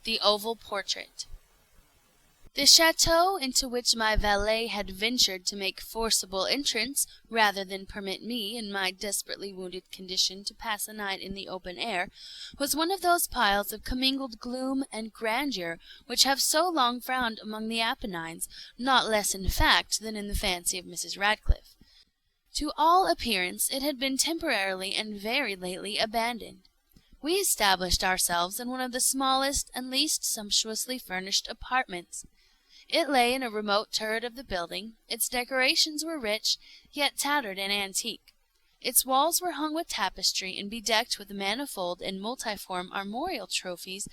The Oval Portrait. The chateau into which my valet had ventured to make forcible entrance, rather than permit me, in my desperately wounded condition, to pass a night in the open air, was one of those piles of commingled gloom and grandeur which have so long frowned among the Apennines, not less in fact than in the fancy of Mrs. Radcliffe. To all appearance it had been temporarily and very lately abandoned. We established ourselves in one of the smallest and least sumptuously furnished apartments. It lay in a remote turret of the building. Its decorations were rich, yet tattered and antique. Its walls were hung with tapestry and bedecked with manifold and multiform armorial trophies,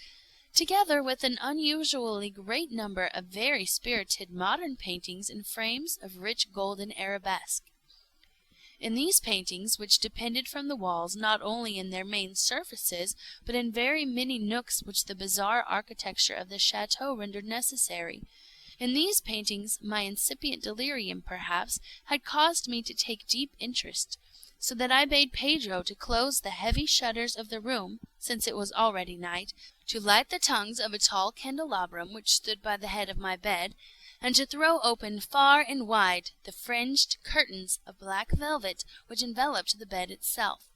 together with an unusually great number of very spirited modern paintings in frames of rich golden arabesque. In these paintings, which depended from the walls not only in their main surfaces, but in very many nooks which the bizarre architecture of the chateau rendered necessary, in these paintings my incipient delirium, perhaps, had caused me to take deep interest, so that I bade Pedro to close the heavy shutters of the room, since it was already night, to light the tongues of a tall candelabrum which stood by the head of my bed, and to throw open far and wide the fringed curtains of black velvet which enveloped the bed itself.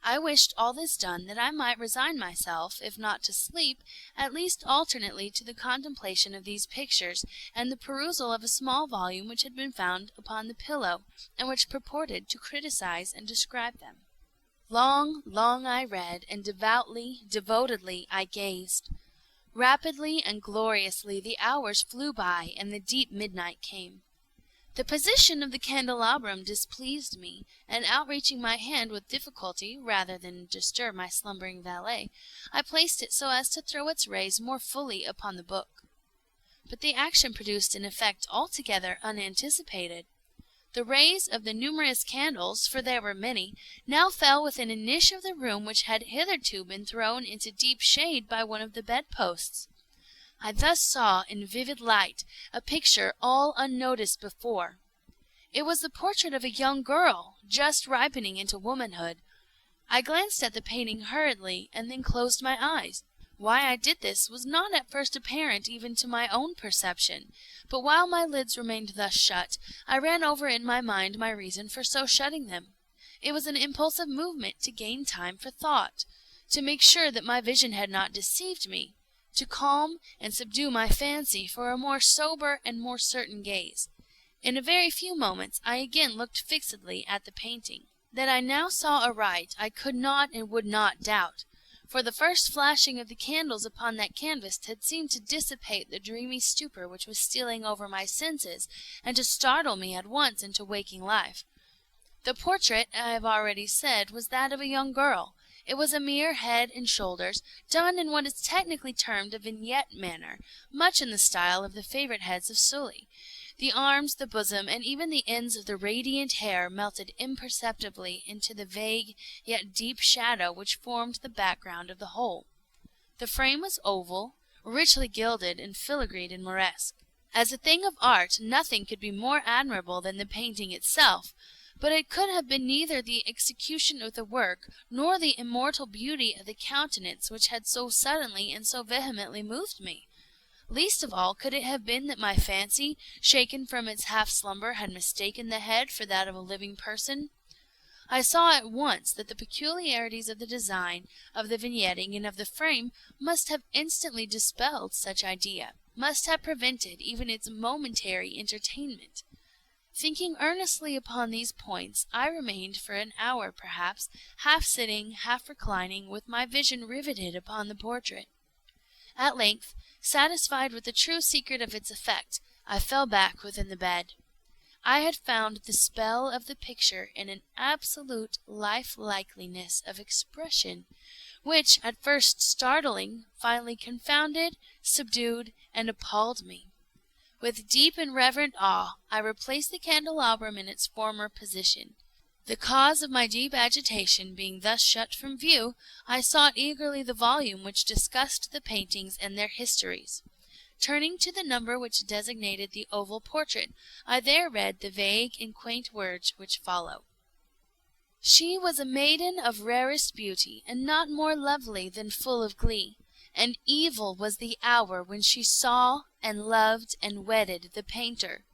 I wished all this done that I might resign myself, if not to sleep, at least alternately to the contemplation of these pictures, and the perusal of a small volume which had been found upon the pillow, and which purported to criticize and describe them. Long, long I read, and devotedly I gazed. Rapidly and gloriously the hours flew by, and the deep midnight came. The position of the candelabrum displeased me, and outreaching my hand with difficulty, rather than disturb my slumbering valet, I placed it so as to throw its rays more fully upon the book. But the action produced an effect altogether unanticipated. The rays of the numerous candles, for there were many, now fell within a niche of the room which had hitherto been thrown into deep shade by one of the bedposts. I thus saw, in vivid light, a picture all unnoticed before. It was the portrait of a young girl, just ripening into womanhood. I glanced at the painting hurriedly, and then closed my eyes. Why I did this was not at first apparent even to my own perception, but while my lids remained thus shut, I ran over in my mind my reason for so shutting them. It was an impulsive movement to gain time for thought, to make sure that my vision had not deceived me, to calm and subdue my fancy for a more sober and more certain gaze. In a very few moments I again looked fixedly at the painting. That I now saw aright I could not and would not doubt, for the first flashing of the candles upon that canvas had seemed to dissipate the dreamy stupor which was stealing over my senses, and to startle me at once into waking life. The portrait, I have already said, was that of a young girl. It was a mere head and shoulders, done in what is technically termed a vignette manner, much in the style of the favorite heads of Sully. The arms, the bosom, and even the ends of the radiant hair melted imperceptibly into the vague yet deep shadow which formed the background of the whole. The frame was oval, richly gilded and filigreed in Moresque. As a thing of art, nothing could be more admirable than the painting itself, but it could have been neither the execution of the work, nor the immortal beauty of the countenance which had so suddenly and so vehemently moved me. Least of all could it have been that my fancy, shaken from its half-slumber, had mistaken the head for that of a living person. I saw at once that the peculiarities of the design, of the vignetting, and of the frame must have instantly dispelled such idea, must have prevented even its momentary entertainment. Thinking earnestly upon these points, I remained for an hour perhaps, half sitting, half reclining, with my vision riveted upon the portrait. At length, satisfied with the true secret of its effect, I fell back within the bed. I had found the spell of the picture in an absolute lifelikeliness of expression, which, at first startling, finally confounded, subdued, and appalled me. With deep and reverent awe, I replaced the candelabrum in its former position. The cause of my deep agitation being thus shut from view, I sought eagerly the volume which discussed the paintings and their histories. Turning to the number which designated the oval portrait, I there read the vague and quaint words which follow: "She was a maiden of rarest beauty, and not more lovely than full of glee. and evil was the hour when she saw and loved and wedded the painter.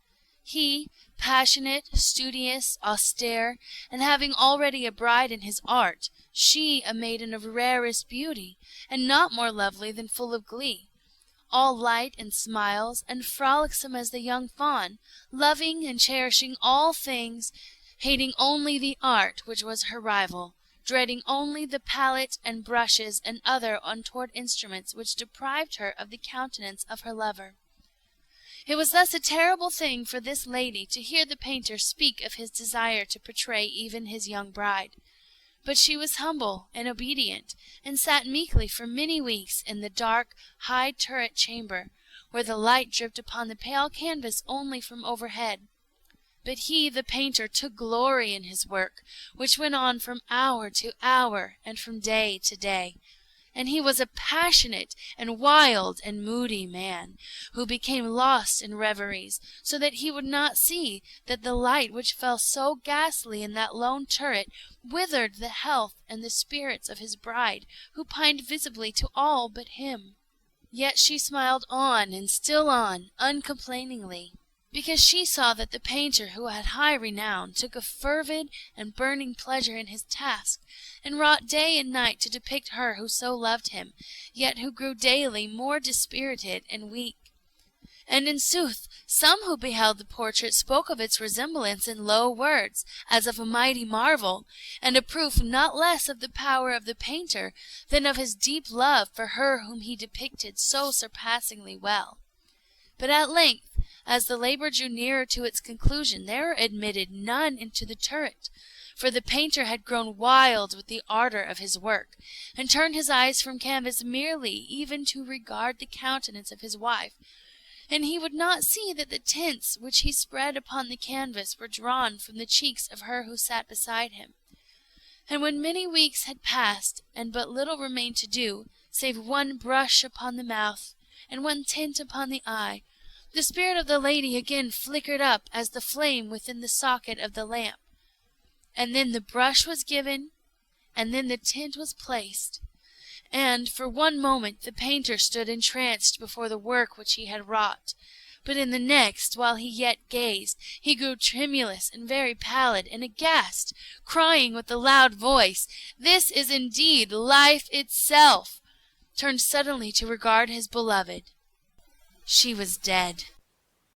He, passionate, studious, austere, and having already a bride in his art; she, a maiden of rarest beauty, and not more lovely than full of glee; all light and smiles, and frolicsome as the young fawn, loving and cherishing all things, hating only the art which was her rival, dreading only the palette and brushes and other untoward instruments which deprived her of the countenance of her lover. It was thus a terrible thing for this lady to hear the painter speak of his desire to portray even his young bride. But she was humble and obedient, and sat meekly for many weeks in the dark, high turret chamber, where the light dripped upon the pale canvas only from overhead. But he, the painter, took glory in his work, which went on from hour to hour, and from day to day. And he was a passionate and wild and moody man, who became lost in reveries, so that he would not see that the light which fell so ghastly in that lone turret withered the health and the spirits of his bride, who pined visibly to all but him. Yet she smiled on and still on, uncomplainingly, because she saw that the painter, who had high renown, took a fervid and burning pleasure in his task, and wrought day and night to depict her who so loved him, yet who grew daily more dispirited and weak. And in sooth, some who beheld the portrait spoke of its resemblance in low words, as of a mighty marvel, and a proof not less of the power of the painter than of his deep love for her whom he depicted so surpassingly well. But at length, as the labor drew nearer to its conclusion, there were admitted none into the turret, for the painter had grown wild with the ardor of his work, and turned his eyes from canvas merely even to regard the countenance of his wife, and he would not see that the tints which he spread upon the canvas were drawn from the cheeks of her who sat beside him. And when many weeks had passed, and but little remained to do, save one brush upon the mouth, and one tint upon the eye, the spirit of the lady again flickered up as the flame within the socket of the lamp. And then the brush was given, and then the tint was placed, and for one moment the painter stood entranced before the work which he had wrought. But in the next, while he yet gazed, he grew tremulous and very pallid, and aghast, crying with a loud voice, "This is indeed life itself!" turned suddenly to regard his beloved. She was dead.